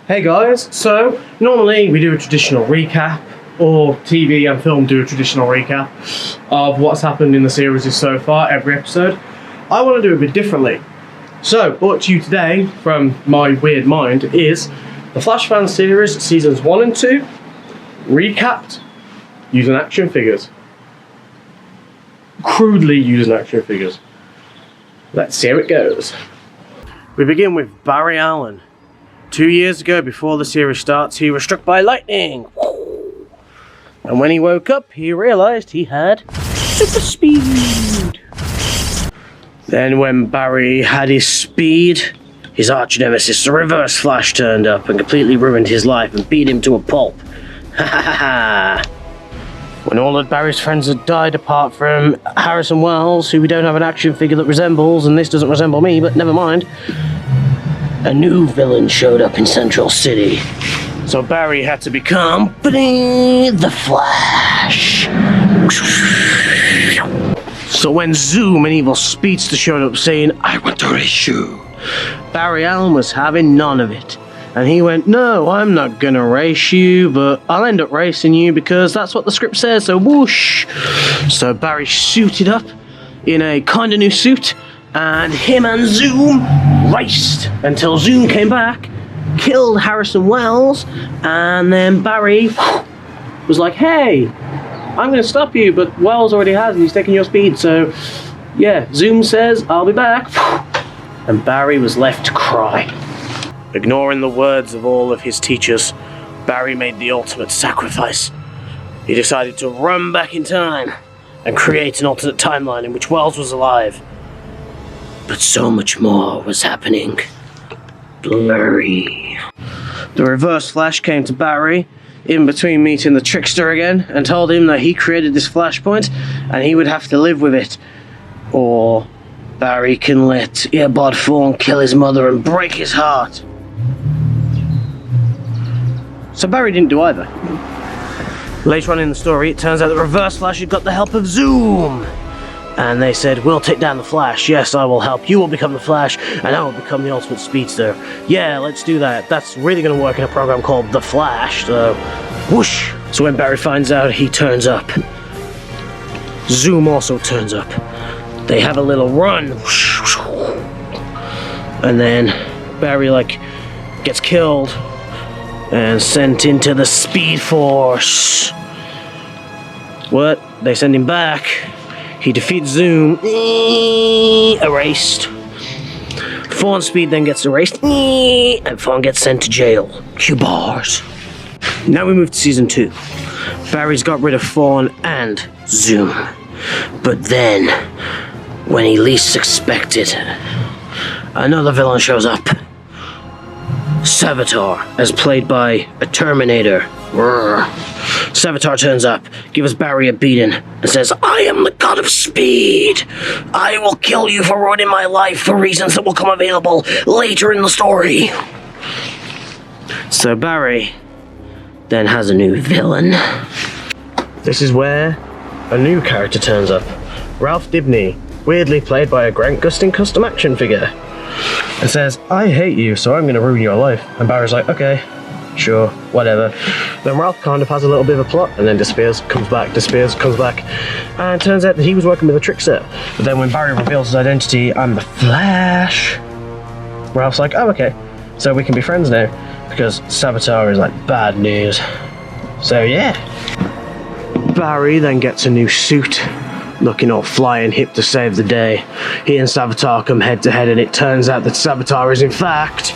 Hey guys, so normally we do a traditional recap, or TV and film do a traditional recap of what's happened in the series so far, every episode. I want to do it a bit differently. So, brought to you today from my weird mind is the Flash Fan series seasons 1 and 2 recapped using action figures. Crudely using action figures. Let's see how it goes. We begin with Barry Allen. 2 years ago, before the series starts, he was struck by lightning. And when he woke up, he realised he had super speed. Then when Barry had his speed, his arch nemesis, the Reverse Flash, turned up and completely ruined his life and beat him to a pulp. Ha ha ha ha! When all of Barry's friends had died apart from Harrison Wells, who we don't have an action figure that resembles, and this doesn't resemble me, but never mind, a new villain showed up in Central City. So Barry had to become the Flash. So when Zoom, an evil speedster, showed up saying, "I want to race you," Barry Allen was having none of it. And he went, "No, I'm not gonna race you, but I'll end up racing you because that's what the script says, so whoosh." So Barry suited up in a kind of new suit, and him and Zoom raced until Zoom came back, killed Harrison Wells, and then Barry was like, "Hey, I'm going to stop you, but Wells already has, and he's taking your speed, so yeah, Zoom says, I'll be back." And Barry was left to cry. Ignoring the words of all of his teachers, Barry made the ultimate sacrifice. He decided to run back in time and create an alternate timeline in which Wells was alive. But so much more was happening. Blurry. The Reverse Flash came to Barry in between meeting the Trickster again and told him that he created this flashpoint and he would have to live with it, or Barry can let Earbud Fawn kill his mother and break his heart. So Barry didn't do either. Later on in the story, it turns out that Reverse Flash had got the help of Zoom. And they said, "We'll take down the Flash. Yes, I will help. You will become the Flash, and I will become the Ultimate Speedster." Yeah, let's do that. That's really going to work in a program called The Flash, so whoosh. So when Barry finds out, he turns up. Zoom also turns up. They have a little run. And then Barry, gets killed and sent into the Speed Force. What? They send him back. He defeats Zoom, erased. Fawn Speed then gets erased, and Fawn gets sent to jail. Q bars. Now we move to season 2. Barry's got rid of Fawn and Zoom. But then, when he least expected, another villain shows up. Savitar, as played by a Terminator. Savitar turns up, gives Barry a beating, and says, "I am the god of speed. I will kill you for ruining my life for reasons that will come available later in the story." So Barry then has a new villain. This is where a new character turns up. Ralph Dibny, weirdly played by a Grant Gustin custom action figure, and says, "I hate you, so I'm going to ruin your life." And Barry's like, "Okay, sure, whatever." Then Ralph kind of has a little bit of a plot and then disappears, comes back, disappears, comes back. And it turns out that he was working with a trickster. But then when Barry reveals his identity, "I'm the Flash," Ralph's like, "Oh, okay, so we can be friends now," because Savitar is bad news. So yeah. Barry then gets a new suit, looking all flying hip to save the day. He and Savitar come head to head, and it turns out that Savitar is in fact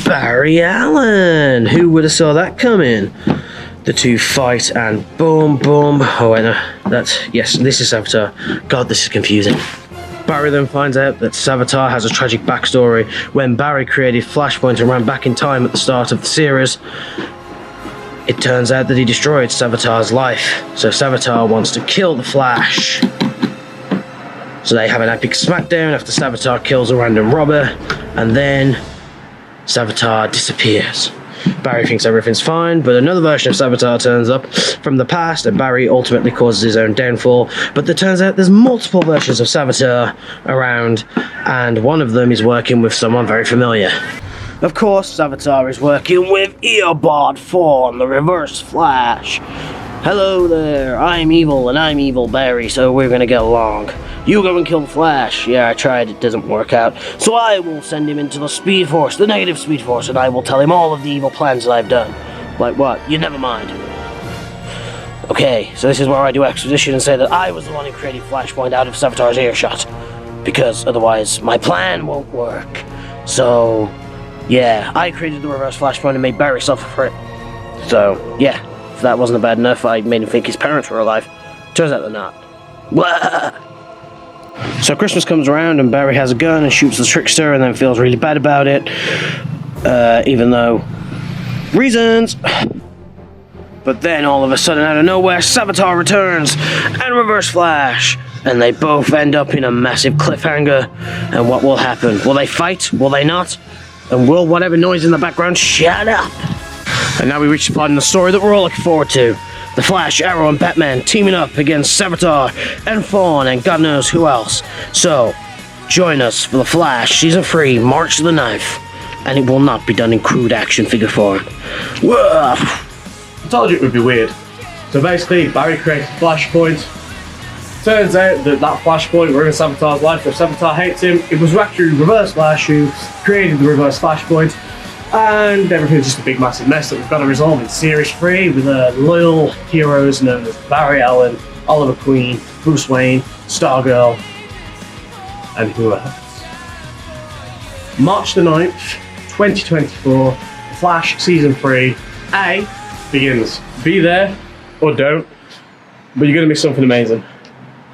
Barry Allen. Who would have saw that coming? The two fight and boom, boom. Oh wait, no, yes, this is Savitar. God, this is confusing. Barry then finds out that Savitar has a tragic backstory. When Barry created Flashpoint and ran back in time at the start of the series, it turns out that he destroyed Savitar's life. So Savitar wants to kill the Flash. So they have an epic smackdown after Savitar kills a random robber, and then Savitar disappears. Barry thinks everything's fine, but another version of Savitar turns up from the past, and Barry ultimately causes his own downfall. But it turns out there's multiple versions of Savitar around, and one of them is working with someone very familiar. Of course, Savitar is working with Eobard 4 on the Reverse Flash. Hello there, I'm evil, and I'm evil Barry, so we're gonna get along. You go and kill the Flash. Yeah, I tried, it doesn't work out. So I will send him into the Speed Force, the negative Speed Force, and I will tell him all of the evil plans that I've done. Like what? You never mind. Okay, so this is where I do exposition and say that I was the one who created Flashpoint out of Savitar's earshot. Because otherwise, my plan won't work. So, yeah, I created the Reverse Flashpoint and made Barry suffer for it. So, yeah, if that wasn't bad enough, I made him think his parents were alive. Turns out they're not. Blah! So Christmas comes around and Barry has a gun and shoots the trickster and then feels really bad about it. Even though... reasons! But then all of a sudden out of nowhere, Savitar returns and Reverse Flash. And they both end up in a massive cliffhanger. And what will happen? Will they fight? Will they not? And will whatever noise in the background shut up? And now we reach the part in the story that we're all looking forward to. The Flash, Arrow, and Batman teaming up against Savitar and Fawn and God knows who else. So, join us for The Flash Season 3, March the 9th. And it will not be done in crude action figure form. Whoa. I told you it would be weird. So basically, Barry creates a Flashpoint. Turns out that Flashpoint ruined Savitar's life, if Savitar hates him. It was actually Reverse Flash who created the Reverse Flashpoint. And everything's just a big massive mess that we've got to resolve in Series 3 with loyal heroes known as Barry Allen, Oliver Queen, Bruce Wayne, Stargirl, and who else? March the 9th, 2024, Flash Season 3 A begins. Be there, or don't, but you're going to miss something amazing.